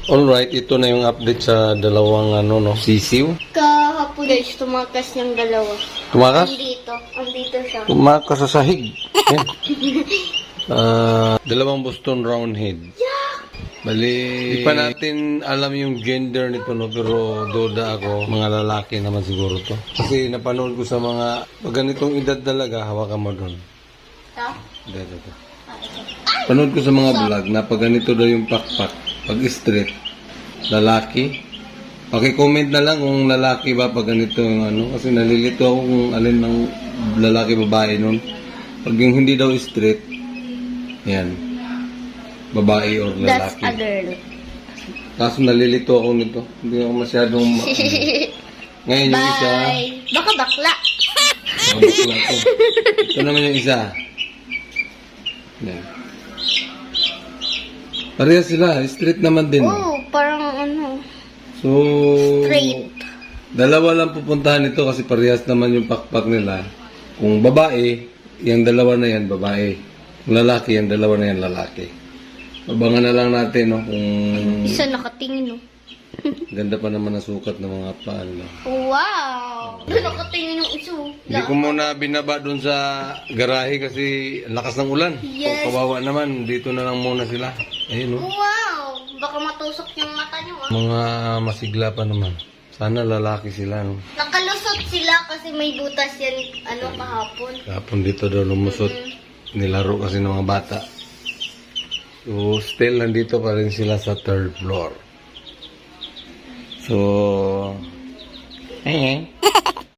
Alright, ito na yung update sa dalawang sisiw. Kahapon guys, tumakas niyang dalawa. Tumakas? Andito siya. Tumakas sa sahig. Yan. Dalawang Boston Roundhead. Bali, di pa natin alam yung gender nito, no? Pero duda ako, mga lalaki naman siguro to. Kasi napanood ko sa mga, pag ganitong edad talaga, hawakan mo doon. Ito? Dito. Panood ko sa mga vlog na pag ganito daw yung pakpak, pag straight, lalaki. Paki-comment na lang kung lalaki ba pag ganito yung kasi nalilito ako kung alin ng lalaki babae nun. Pag yung hindi daw straight, yan, babae or That's lalaki. a girl. Kaso nalilito ako nito. Hindi ako masyadong ngayon yung isa. Bye! Baka bakla. Bakla to. Ito naman yung isa. Yan. Parehas sila. Straight naman din. Oh, parang So, straight. dalawa lang pupuntahan ito kasi parehas naman yung pakpak nila. Kung babae, yung dalawa na yan, babae. Kung lalaki, yung dalawa na yan, lalaki. Abangan na lang natin, no? Kung Isa nakatingin, no? ganda pa naman ang sukat ng mga paan, no? Wow! Nakatingin yung iso. Hindi ko muna binaba dun sa garahe kasi ang lakas ng ulan. Yes. Kawawa naman, dito na lang muna sila. Ayun, no? Wow! Baka matusok yung mata nyo, ah. Mga masigla pa naman. Sana lalaki sila, no? Nakalusot sila kasi may butas yan, kahapon. Kapon dito daw lumusot. Nilaro kasi ng mga bata. So, still nandito pa rin sila sa third floor. So,